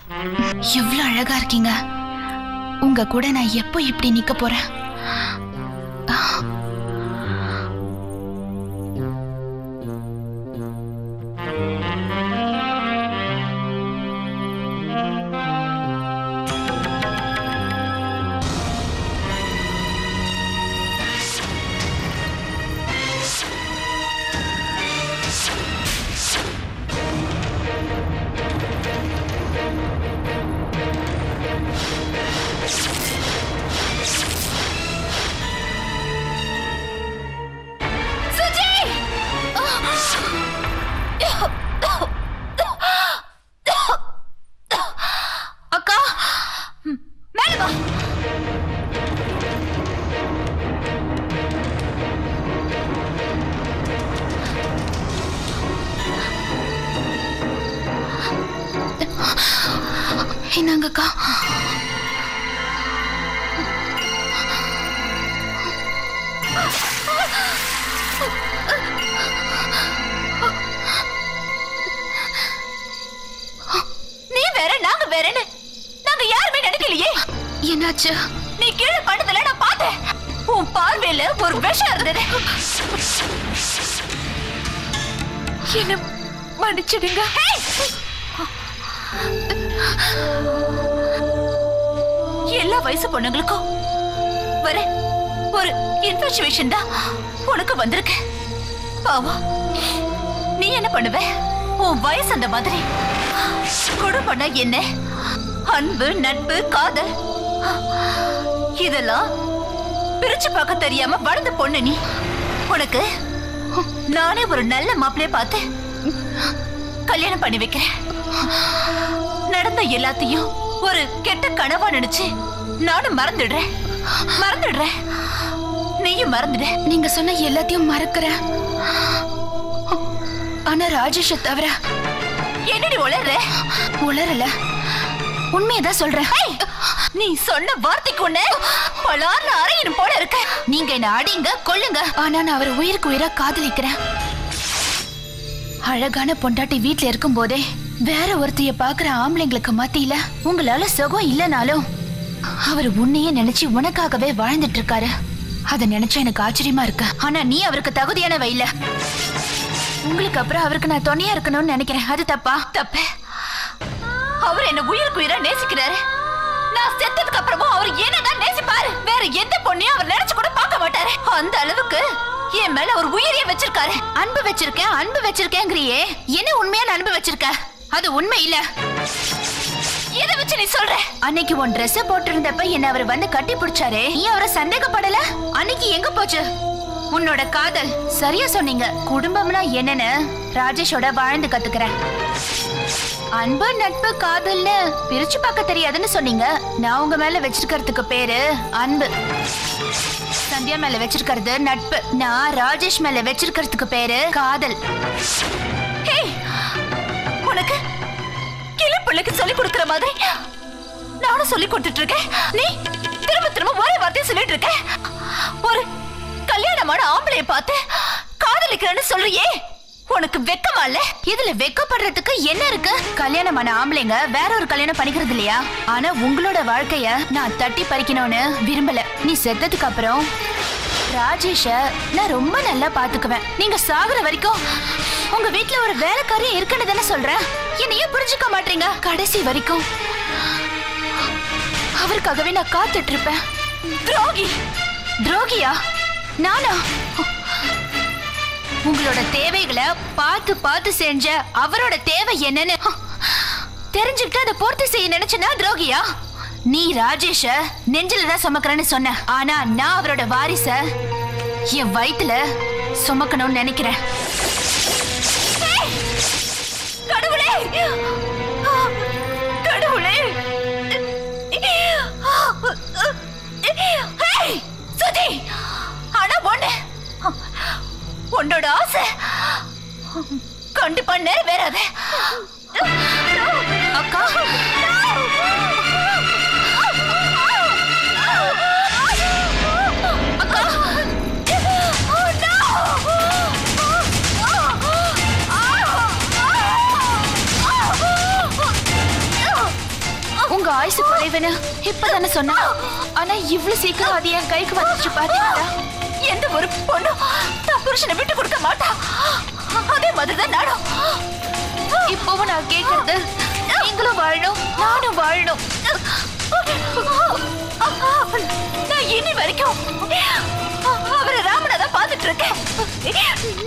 எவ்வளவு அழகா இருக்கீங்க. உங்க கூட நான் எப்போ இப்படி நிக்க போறேன்? என்னங்கக்கா? நீ வேற நாங்க வேறன்னு நாங்க யாருமே நினைக்கலையே. என்னாச்சு? நீ கீழே படுத்தல நான் பார்த்தேன். உன் பார்வையில ஒரு விஷம் இருந்தது. என்ன மன்னிச்சிடுங்க. எல்லா வயசு பொண்ணுங்களுக்கும் வர ஒரு இன்ஃபர்ச்சுவேஷன் தான் உனக்கு வந்திருக்கு. பாவம், நீ என்ன பண்ணுவ? உன் வயசு அந்த மாதிரி. குடும்பம்னா என்ன? அன்பு, நட்பு, காதல், இதெல்லாம் பிரிச்சு பார்க்க தெரியாம வளர்ந்த பொண்ணு நீ. உனக்கு நானே ஒரு நல்ல மாப்பிள்ளைய பார்த்து கல்யாணம் பண்ணி வைக்கிறேன். நடந்த எல்லாத்தையும் ஒரு கெட்ட கனவா நினைச்சு நானும் மறந்துடுறேன். நீயும் மறந்துட. நீங்க சொன்ன எல்லாத்தையும் மறக்கிறேன். ஆனா ராஜேஷ தவிர. என்னடி உளற? உளறல, உண்மையதான் சொல்றேன். நீ சொன்ன வார்த்தைக்கு ஒண்ணு பலார்னு அறையிடும் போல இருக்க. நீங்க என்ன அடிங்க கொல்லுங்க, ஆனா நான் அவரை உயிருக்கு உயிரா காதலிக்கிறேன். அழகான பொண்டாட்டி வீட்டுல இருக்கும் போதே வேற ஒருத்தைய பாக்குற ஆம்பளைங்களுக்கு மத்தியில உங்களால சுகம் இல்லனாலும் அவர் உன்னையே நினைச்சு உனக்காகவே வாழ்ந்துட்டு இருக்காரு. அத நினைச்சா எனக்கு ஆச்சரியமா இருக்கு. ஆனா நீ அவருக்கு தகுதியானவ இல்ல. உங்களுக்கு அப்புறம் அவருக்கு நான் துணையா இருக்கணும்னு நினைக்கிறேன். அது தப்பா? தப்பு. அவர் என்ன உயிருக்கு உயிரா நேசிக்கிறாரு. நான் செத்ததுக்கு அப்புறமும் அவர் என்னதான் நேசிப்பாரு. வேற எந்த பொண்ணையும் அவர் நினைச்சு கூட பார்க்க மாட்டாரு. அந்த அளவுக்கு என் மேல ஒரு உயிரியே வச்சிருக்காரு. அன்பு வச்சிருக்கேங்கிறியே, என்ன உண்மையான அன்பு வச்சிருக்க? அது உண்மை இல்ல. எதை வச்சு நீ சொல்ற? அன்னைக்கு உன் ட்ரெஸ் போட்டிருந்தப்ப என்ன அவர் வந்து கட்டி பிடிச்சாரே, நீ அவரை சந்தேகப்படல? அன்னைக்கு எங்க போச்சு உன்னோட காதல்? சரியா சொன்னீங்க. குடும்பம்னா என்னன்னு ராஜேஷோட வாழ்ந்து கத்துக்கிறேன். அன்பு, நட்பு, காதல்னு பிரிச்சு பார்க்க தெரியாதுன்னு சொன்னீங்க. நான் உங்க மேல வச்சிருக்கிறதுக்கு பேரு அன்பு. சந்தியா மேல வச்சிருக்கிறது நட்பு. நான் ராஜேஷ் மேல வச்சிருக்கிறதுக்கு பேரு காதல். உனக்கு கிளி பிள்ளைக்கு சொல்லி கொடுக்கிற மாதிரி நானும் சொல்லி கொடுத்துட்டு இருக்கேன். நீ திரும்ப திரும்ப ஒரே வார்த்தையை சொல்லிட்டு இருக்க. ஒரு கல்யாணமான ஆம்பளைய பார்த்து காதலிக்கிறேன்னு சொல்றியே, உனக்கு வெக்கமா இல்ல? இதுல வெக்கப்படுறதுக்கு என்ன இருக்கு? கல்யாணமான ஆம்பளைங்க வேற ஒரு கல்யாணம் பண்ணிக்கிறது இல்லையா? ஆனா உங்களோட வாழ்க்கைய நான் தட்டி பறிக்கணும்னு விரும்பல. நீ செத்ததுக்கு அப்புறம் ராஜேஷ நான் ரொம்ப நல்லா பாத்துக்குவேன். நீங்க சாகுற வரைக்கும் உங்க வீட்டுல ஒரு வேலைக்காரி இருக்குன்னு தானே சொல்றேன். என்னையே புரிஞ்சுக்க மாட்டீங்க. கடைசி வரைக்கும் அவருக்காகவே நான் காத்துட்டு இருப்பேன். துரோகி. துரோகியா? நானா? உங்களோட தேவைகளை பார்த்து பார்த்து செஞ்ச அவரோட தேவை என்னன்னு தெரிஞ்சுக்கிட்டு அதை பூர்த்தி செய்ய நினைச்சனா துரோகியா? நீ ராஜேஷ நெஞ்சிலதான் சுமக்கிறேன்னு சொன்ன. ஆனா நான் அவரோட வாரிச என் வயித்துல சுமக்கணும்னு நினைக்கிறேன். கடவுளே, கடவுளே. சுதி, ஆனா ஒண்ணு, உன்னோட ஆசை கண்டிப்பா நிறைவேறாது. அக்கா, உங்க ஆயுசு குறைவுன்னு இப்பதானே சொன்னா. ஆனா இவ்வளவு சீக்கிரம் அது என் கைக்கு வந்துச்சு பாத்தீங்களா? எந்த ஒரு பொண்ணு தான் புருஷனை விட்டு கொடுக்க மாட்டா. அதே மாதிரிதான் நானும். இப்பவும் நான் கேக்குறது, நீங்களும் வாழணும், நானும் வாழணும். நான் இனி வரைக்கும் அவரை ராமனை தான் பார்த்துட்டு இருக்கேன்.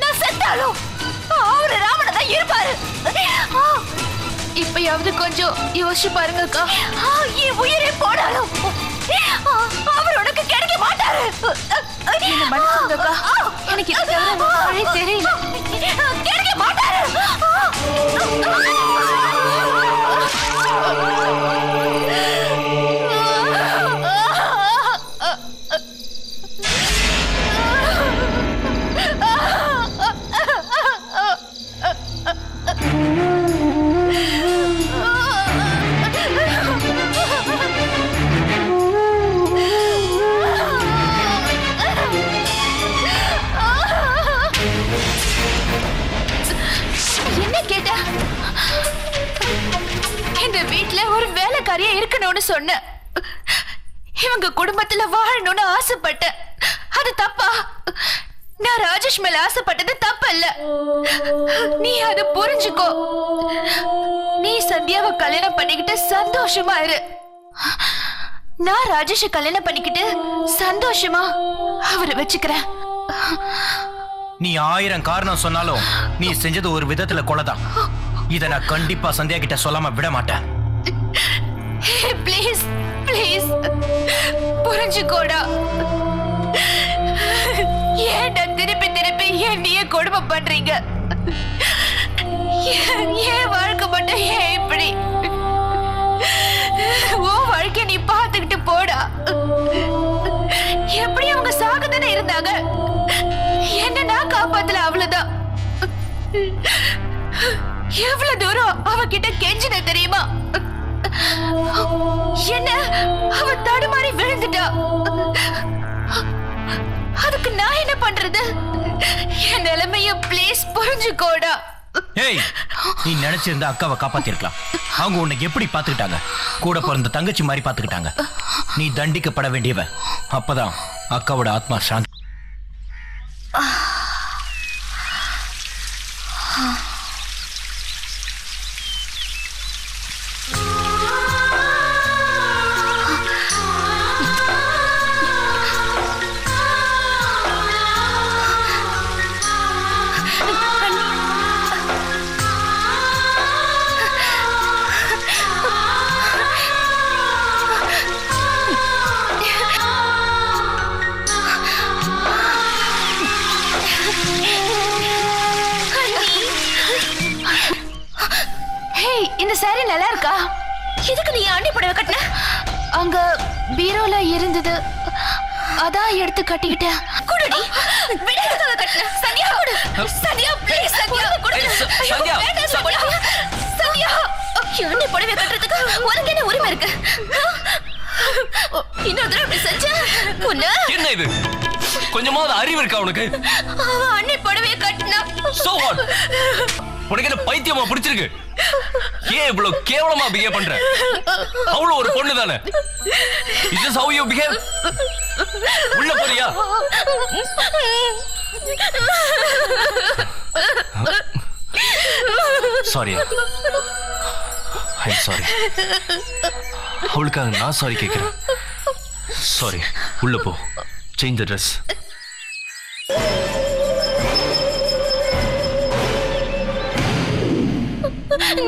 நான் செத்தாலும் அவரு ராமனை தான் இருப்பாரு. இப்பயாவது கொஞ்சம் யோசிச்சு பாருங்க அக்கா. என் உயிரே போனாலும் அவர் உனக்கு கிடைக்க மாட்டாரு. என்ன மன்னிச்சுங்க அக்கா, எனக்கு இது தவிர வேற வழி தெரியல. கிடைக்க மாட்டாரு. என்ன கேட்ட? இந்த வீட்ல ஒரு வேலைக்காரியா இருக்கணும்னு சொன்ன. இவங்க குடும்பத்துல வாழணும்னு ஆசைப்பட்டேன். அது தப்பா? நான் ராஜேஷ் மேல ஆசைப்பட்டது தப்பல்ல. நீ அதை புரிஞ்சுக்கோ. நீ சந்தியாவை கல்யாணம் பண்ணிக்கிட்டு சந்தோஷமா இரு. நான் ராஜேஷ கல்யாணம் பண்ணிக்கிட்டு சந்தோஷமா அவரை வச்சுக்கிறேன். நீ 1000 காரணம் சொன்னாலும் நீ செஞ்சது ஒரு விதத்துல கொலைதான். இத நான் கண்டிப்பா சந்தியா கிட்ட சொல்லாம விட மாட்டேன். ப்ளீஸ் ப்ளீஸ் புரிஞ்சுக்கோடா. ஏன்டா திருப்பி திருப்பி என்னையே கொடுமை பண்றீங்க? ஏன் வாழ்க்கை மட்டும் ஏன் இப்படி? ஓ வாழ்க்கை நீ பார்த்துக்கிட்டு போடா. எப்படி அவங்க சாகதானே இருந்தாங்க, என்ன நான் காப்பாத்தல, அவ்வளவுதான். எவ்வளவு தூரம் அவகிட்ட கெஞ்சின தெரியுமா? என்ன அவ தடுமாறி விழுந்துட்டா. அதுக்கு நான் என்ன பண்றது? என் நிலைமைய ப்ளீஸ் புரிஞ்சுக்கோடா. ஏய், நீ நினைச்சிருந்தா அக்காவை காப்பாத்திருக்கலாம். அவங்க உன்னை எப்படி பாத்துக்கிட்டாங்க? கூட பிறந்த தங்கச்சி மாதிரி பாத்துக்கிட்டாங்க. நீ தண்டிக்கப்பட வேண்டியவ. அப்பதான் அக்காவோட ஆத்மா சாந்தி. இந்த சாரி நல்லா இருக்கா? எதுக்கு நீ அண்ணி புடவை கட்டின? அங்க பீரோல இருந்தது, அதான் எடுத்து கட்டிக்கிட்டேன். குடுடி, விடாதத கட்டின. சந்தியா குடு. சந்தியா ப்ளீஸ் சந்தியா குடு. சந்தியா, சந்தியா அண்ணி புடவை கட்டுறதுக்கு உனக்கு என்ன உரிமை இருக்கு? இன்னொரு தடவை இப்படி செஞ்ச உன்ன. என்ன இது? கொஞ்சமாவது அறிவு இருக்கா உனக்கு? அண்ணி புடவையை கட்டினா So what? உனக்கு என்ன பைத்தியமா பிடிச்சிருக்கு? ஏன் இவ்வளவு கேவலமா பிஹேவ் பண்ற? அவ்வளவு ஒரு பொண்ணு தானே. Is this how you behave? உள்ள போறியா? சாரி. I'm sorry. அவளுக்காக நான் சாரி கேட்கிறேன். சாரி. உள்ள போ. Change the dress.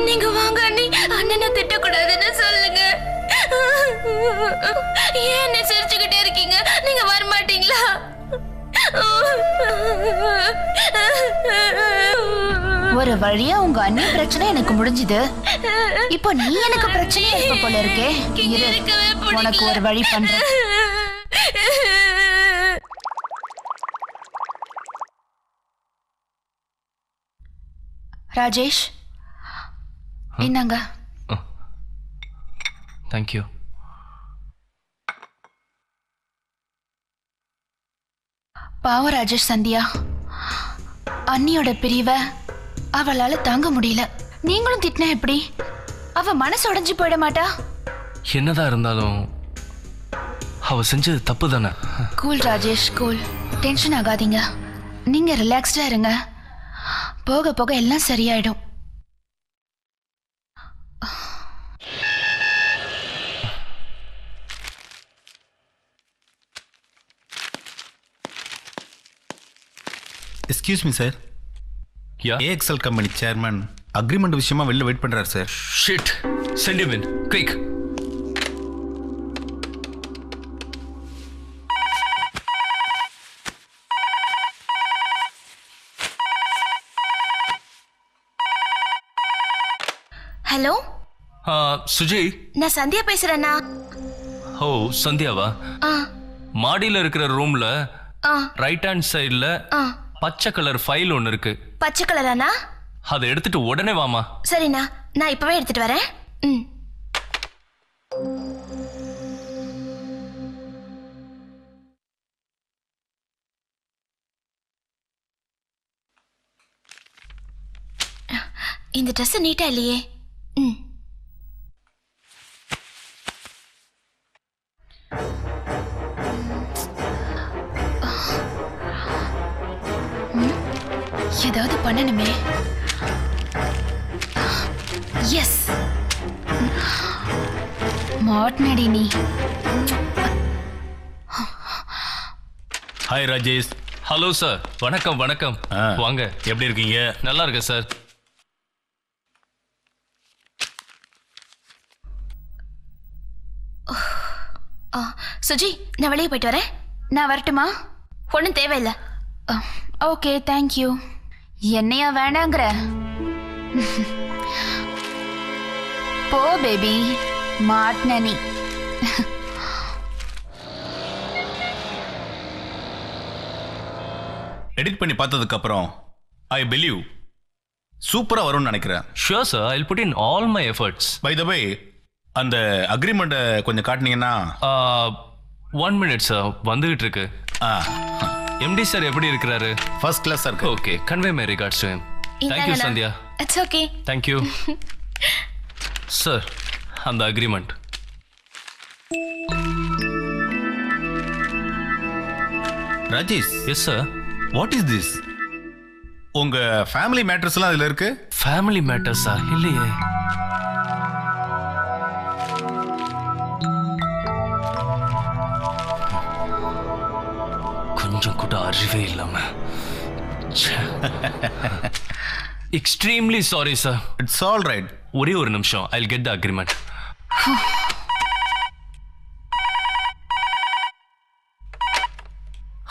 நீங்க வாங்க அண்ணி. அண்ணனை திட்டக்கூடாதுன்னு சொல்லுங்க. ஏன் என்ன சிரிச்சுக்கிட்டே இருக்கீங்க? நீங்க வர மாட்டீங்களா? ஒரு வழியா உங்க அண்ணி பிரச்சனை எனக்கு முடிஞ்சது. இப்போ நீ எனக்கு பிரச்சனை இருக்க போல இருக்கே. இரு, உனக்கு ஒரு வழி பண்றேன். ராஜேஷ், என்னங்க? Thank you. பாவ ராஜேஷ், சந்தியா அண்ணியோட பிரிவை அவளால தாங்க முடியல. நீங்களும் திட்டினா எப்படி? அவ மனசு உடைஞ்சு போயிட மாட்டா? என்னதான் இருந்தாலும் அவ செஞ்சது தப்பு தானே. Cool Rajesh, cool. டென்ஷன் ஆகாதீங்க. நீங்க ரிலாக்ஸ்டா இருங்க. போக போக எல்லாம் சரியாயிடும். Excuse me sir. Ya AXL company chairman agreement விஷயமா வெளில வெயிட் பண்றாரு sir. Shit, send him in quick. Hello, Suji. நான் சந்தியா பேசுறேண்ணா. ஓ, சந்தியாவா? மாடியில இருக்கிற ரூம்ல ரைட் ஹேண்ட் சைடுல பச்சை கலர் ஃபைல் ஒன்னு இருக்கு. பச்சை கலராண்ணா? அதை எடுத்துட்டு உடனே வாமா. சரிண்ணா, நான் இப்பவே எடுத்துட்டு வரேன். இந்த ட்ரெஸ் நீட்டா இல்லையே. ஏதாவது பண்ணணுமே. எஸ், மாட்னடி நீ. ஹாய் ராஜேஷ். Hello sir. வணக்கம் வணக்கம். வாங்க. எப்படி இருக்கீங்க? நல்லா இருக்கேன் சார். சுஜி, நான் வெளியே போயிட்டு வரேன். நான் வரட்டுமா? ஒன்றும் தேவையில்லை. Okay, thank you. என்னையா வேணாங்கிற? போ பேபி, மாட்ன நீ. எடிட் பண்ணி பார்த்ததுக்கு அப்புறம் ஐ பிலீவ் சூப்பரா வரும்னு நினைக்கிறேன். Sure sir, I will put in all my efforts. By the way, அந்த அக்ரிமெண்ட்டை கொஞ்சம் காட்டினீங்கன்னா. 1 minute சார், வந்துகிட்டு இருக்கு. எம்டி சார் எப்படி இருக்கிறாரு? ஃபர்ஸ்ட் கிளாஸா இருக்கு. Okay, convey my regards to him. Thank you Sandhya. It's okay. Thank you sir. அந்த agreement. Rajesh. Yes sir. What is this? உங்க ஃபேமிலி மேட்டர்ஸ்லாம் அதுல இருக்கு? ஃபேமிலி மேட்டர்ஸா? இல்லையே. கொஞ்சம் கூட அறிவே இல்லாம. Extremely sorry sir. It's all right. ஒரே ஒரு நிமிஷம், I will get the agreement.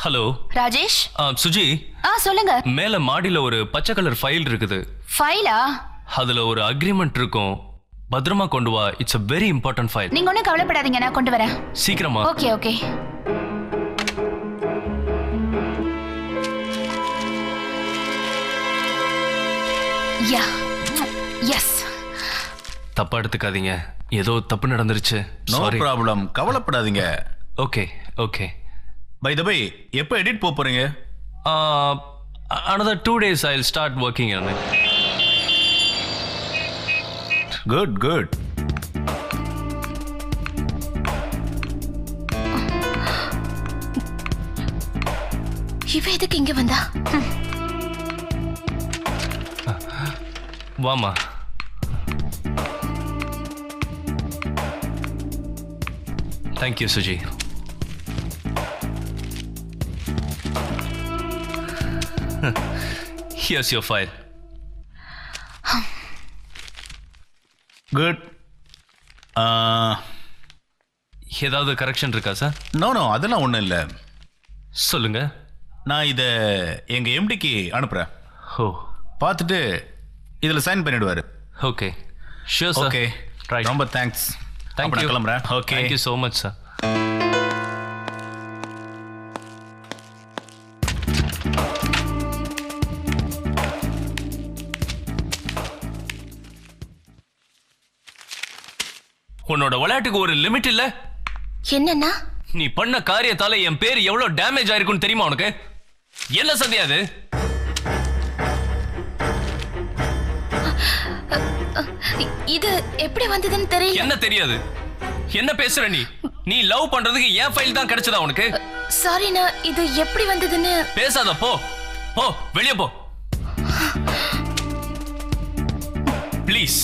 Hello Rajesh. Suji. சொல்லுங்க. மேல மாடியில ஒரு பச்சை கலர் ஃபைல் இருக்குது. ஃபைலா? அதுல ஒரு அக்ரிமெண்ட் இருக்கும். பத்திரமா கொண்டு வா. It's a very important file. நீங்க ஒன்னும் கவலைப்படாதீங்க, நான் கொண்டு வரேன். சீக்கிரமா. Okay okay. Ya, yes. தப்பா எடுத்துக்காதீங்க. ஏதோ தப்பு நடந்துருச்சு. No sorry. ப்ராப்ளம், கவலைப்படாதீங்க. Okay okay. By the way, எப்போ எடிட் போறீங்க? another 2 days I'll start working on it. Good good. இவ எதுக்கு இங்க வந்தா? வாமா. Thank you Suji. Here's your file. Good. ஏதாவது கரெக்ஷன் இருக்கா சார்? நோ நோ, அதெல்லாம் ஒன்றும் இல்லை. சொல்லுங்க. நான் இதை எங்க எம்டிக்கு அனுப்புறேன். ஓ, பார்த்துட்டு இதில் சைன் பண்ணிடுவாரு. Okay. Sure sir. Okay, right. ரொம்ப தேங்க்ஸ். Thank you. கிளம்புறேன். Okay, thank you so much sir. உன்னோட விளையாட்டுக்கு ஒரு லிமிட் இல்ல? என்னன்னா? நீ பண்ண காரியத்தால என் பேர் எவ்வளவு டேமேஜ் ஆயிருக்குன்னு தெரியுமா உனக்கு? என்ன சந்தியா அது? இது எப்படி வந்ததுன்னு தெரியல. என்ன தெரியாது? என்ன பேசுற நீ? நீ லவ் பண்றதுக்கு என் ஃபைல் தான் கிடைச்சதா உனக்கு? சாரி, நான் இது எப்படி வந்ததுன்னு. பேசாத, போ போ, வெளியே போ ப்ளீஸ்.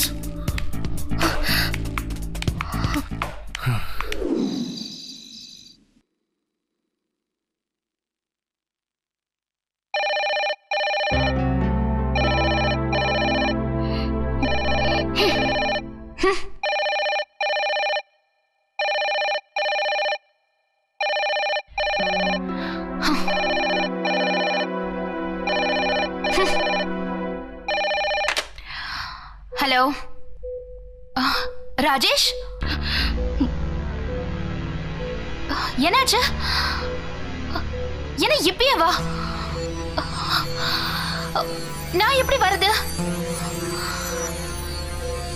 ஹலோ ராஜேஷ், என்னாச்சு? என்ன இப்பயே வா? நான் எப்படி வரது?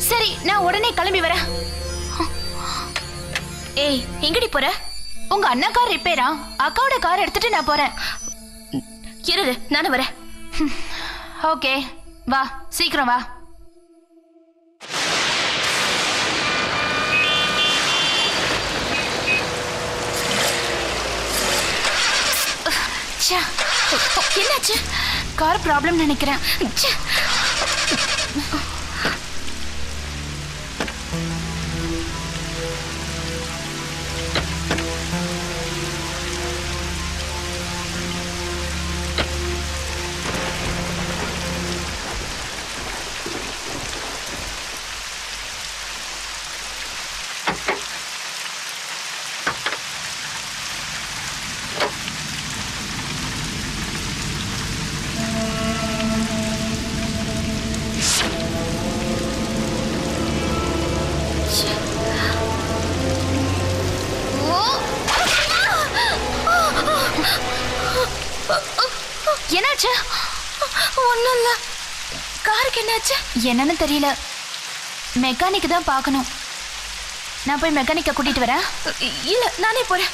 சரி, நான் உடனே கிளம்பி வரேன். ஏய், எங்கடி போற? உங்க அண்ணா கார் ரிப்பேரா? அக்காவோட கார் எடுத்துட்டு நான் போறேன். இரு, நானும் வரேன். ஓகே, வா, சீக்கிரம் வா. என்னாச்சு? கார் ப்ராப்ளம் நினைக்கிறேன். என்னாச்சு? ஒண்ணும் இல்ல. காருக்கு என்னாச்சு? என்னன்னு தெரியல. மெக்கானிக் தான் பார்க்கணும். நான் போய் மெக்கானிக்க கூட்டிட்டு வரேன். இல்ல, நானே போறேன்.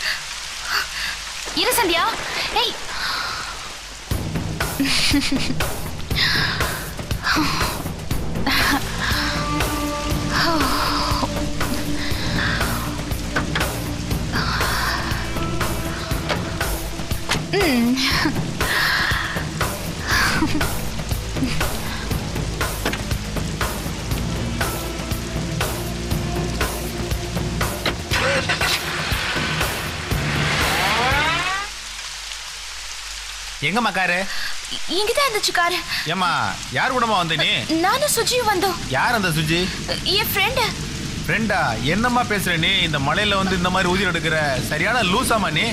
இரு சந்தியா. ஏய், எங்கம்மா காரு? இங்கதான் இருந்துச்சு காரு. ஏம்மா, யார் கூடமா வந்த நீ? நானும் சுஜியும் வந்தோம். யார் அந்த சுஜி? என் ஃப்ரெண்டு. ஃப்ரெண்டா? என்னம்மா பேசுற நீ? இந்த மலையில வந்து இந்த மாதிரி ஊதிரம் எடுக்கிற சரியான லூசாமா நீ?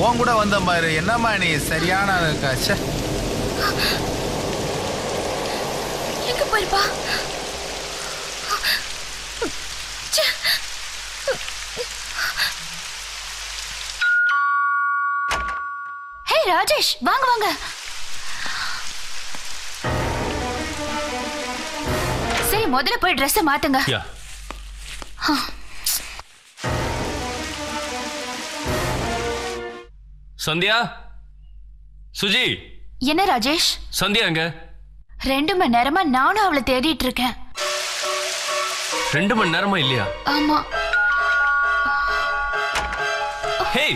உன் கூட வந்த பாரு. என்னம்மா நீ சரியான ச்சே. எங்க போயிருப்பா? ஹே ராஜேஷ், வாங்க வாங்க. சரி, முதல்ல போய் ட்ரெஸ் மாத்துங்க. யா. சந்தியா, சுஜி. என்ன ராஜேஷ்? சந்தியா எங்க? 2 மணி நேரமா நானும் அவளை தேடிட்டு இருக்கேன். 2 மணி நேரமா இல்லையா? ஆமா. ஹே,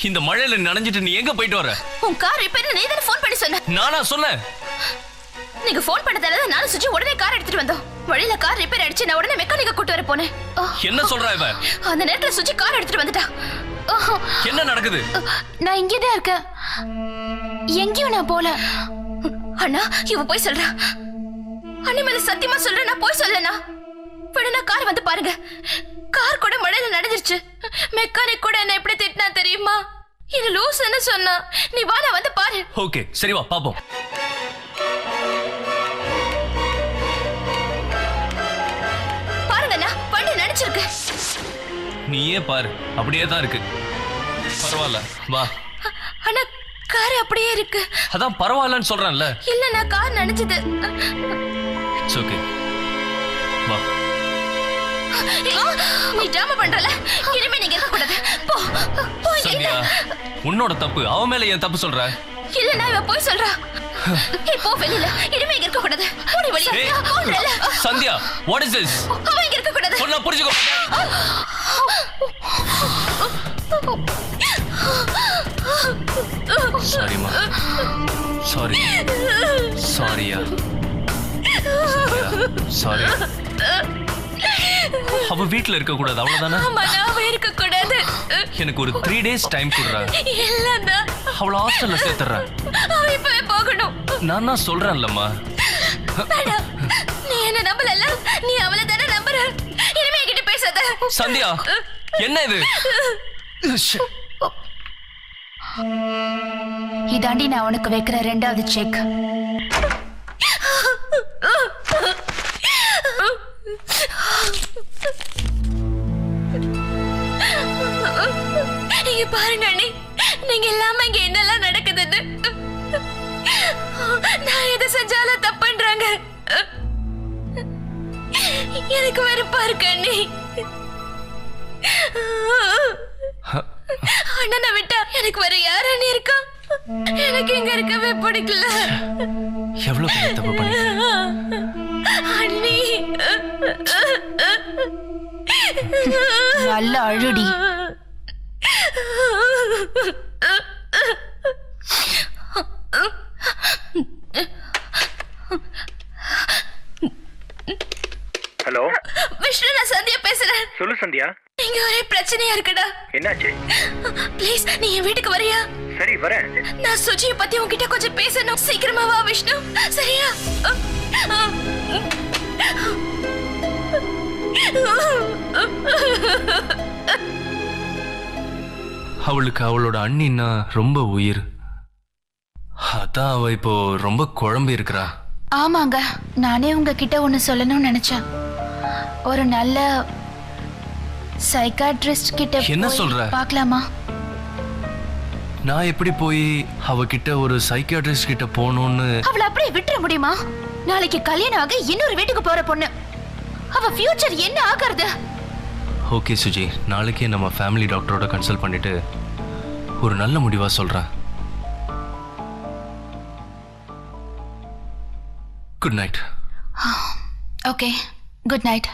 இந்த மழையில நனைஞ்சிட்டு நீ எங்க போயிட்டு வர? உன் கார் ரிப்பேர் நீ தான ஃபோன் பண்ணி சொன்ன. நானா சொன்னேன்? நீங்க ஃபோன் பண்ணதால தான் நானும் சுஜி உடனே கார் எடுத்துட்டு வந்தோம். வழியில கார் ரிப்பேர் ஆயிடுச்சு. நான் உடனே மெக்கானிக்க கூட்டி வர போனேன். என்ன சொல்றா இவ? அந்த நேரத்துல சுஜி கார் எடுத்துட்டு வந்துட்டா. என்ன நடக்குது? நான் இங்கே தான் இருக்கேன். எங்கேயும் நான் போல. அண்ணா, இவ போய் சொல்றா. அண்ணி மேல சத்தியமா சொல்றேன், நான் போய் சொல்லனா. விடுனா, கார் வந்து பாருங்க. கார் கூட மழையில நனைஞ்சிருச்சு. மெக்கானிக் கூட என்ன எப்படி திட்டினா தெரியுமா? இது லூஸ்ன்னு சொன்னா. நீ வா, நான் வந்து பாரு. ஓகே, சரி வா பாப்போம். பாருங்கண்ணா, வண்டி நனைச்சிருக்கு. நீயே பாரு, அப்படியே தான் இருக்கு. பரவாயில்ல, வா. அண்ணா, கார் அப்படியே இருக்கு. அதான் பரவாயில்லன்னு சொல்றேன்ல. இல்லண்ணா, கார் நனைஞ்சது. இட்ஸ் ஓகே, வா. நீ டிராமா பண்றல. இனிமே நீங்க இருக்க கூடாது. போ போ. சந்தியா, உன்னோட தப்பு. அவ மேல ஏன் தப்பு சொல்ற? இல்ல, நான் இவ போய் சொல்றா. போ வெளியில. இனிமே இங்க இருக்க கூடாது. போடி வெளிய. Sandhya, what is this? அவ இங்க இருக்க கூடாது. சொன்னா புரிஞ்சுக்கோ. சாரிமா, சாரி, சாரியா, சாரி. அவ வீட்ல இருக்க கூடாது, அவ்வளவுதானே? அவ இருக்க கூடாது. எனக்கு ஒரு 3 days டைம் கொடுறா. இல்லன்னா அவள ஹாஸ்டல்ல சேர்த்துறேன். அவ இப்பவே போகணும். நான் தான் சொல்றேன்லம்மா. வேண்டாம், நீ என்ன நம்பலல்ல, நீ அவளை தானே நம்புற. இனிமே என்கிட்ட பேசாத. சந்தியா, என்ன இது? இதாண்டி நான் உனக்கு வைக்கிற 2வது செக். நீங்க பாருங்க அண்ணி, நீங்க இல்லாம இங்க என்னெல்லாம் நடக்குதுன்னு. நான் எதை செஞ்சாலும் தப்புன்றாங்க. எனக்கு வெறுப்பா இருக்கு அண்ணி. அண்ணனை விட்டா எனக்கு வேற யார் அண்ணி இருக்கா? எனக்கு இங்க இருக்கவே பிடிக்கல. எவ்வளவு பெரிய தப்பு பண்ணி அண்ணி. நல்ல அழுடி. ஹலோ விஷ்ணு, நான் சந்தியா பேசுறேன். சொல்லு சந்தியா. இங்க ஒரே பிரச்சனையா இருக்குடா. என்னாச்சு? ப்ளீஸ் நீ என் வீட்டுக்கு வரியா? சரி வரேன். நான் சுஜியை பத்தி உன்கிட்ட கொஞ்சம் பேசணும். சீக்கிரமா வா விஷ்ணு, சரியா? அவளுக்கு அவளோட அண்ணின்னா ரொம்ப உயிர். அதான் அவ இப்போ ரொம்ப குழம்பி இருக்கிறா. ஆமாங்க, நானே உங்ககிட்ட ஒண்ணு சொல்லணும்னு நினைச்சேன். ஒரு நல்ல சைக்காட்ரிஸ்ட் கிட்ட என்ன போய் சொல்ற? பார்க்கலாமா? நான் எப்படி போய் அவகிட்ட ஒரு சைக்கியாட்ரிஸ்ட் கிட்ட போகணும்னு? அவளை அப்படியே விட்டுற முடியுமா? நாளைக்கு கல்யாணம் ஆக இன்னொரு வீட்டுக்கு போற பொண்ணு. அவ ஃபியூச்சர் என்ன ஆகிறது? ஓகே சுஜி, நாளைக்கே நம்ம ஃபேமிலி டாக்டரோட கன்சல்ட் பண்ணிட்டு ஒரு நல்ல முடிவா சொல்றேன். Good night. Okay, good night.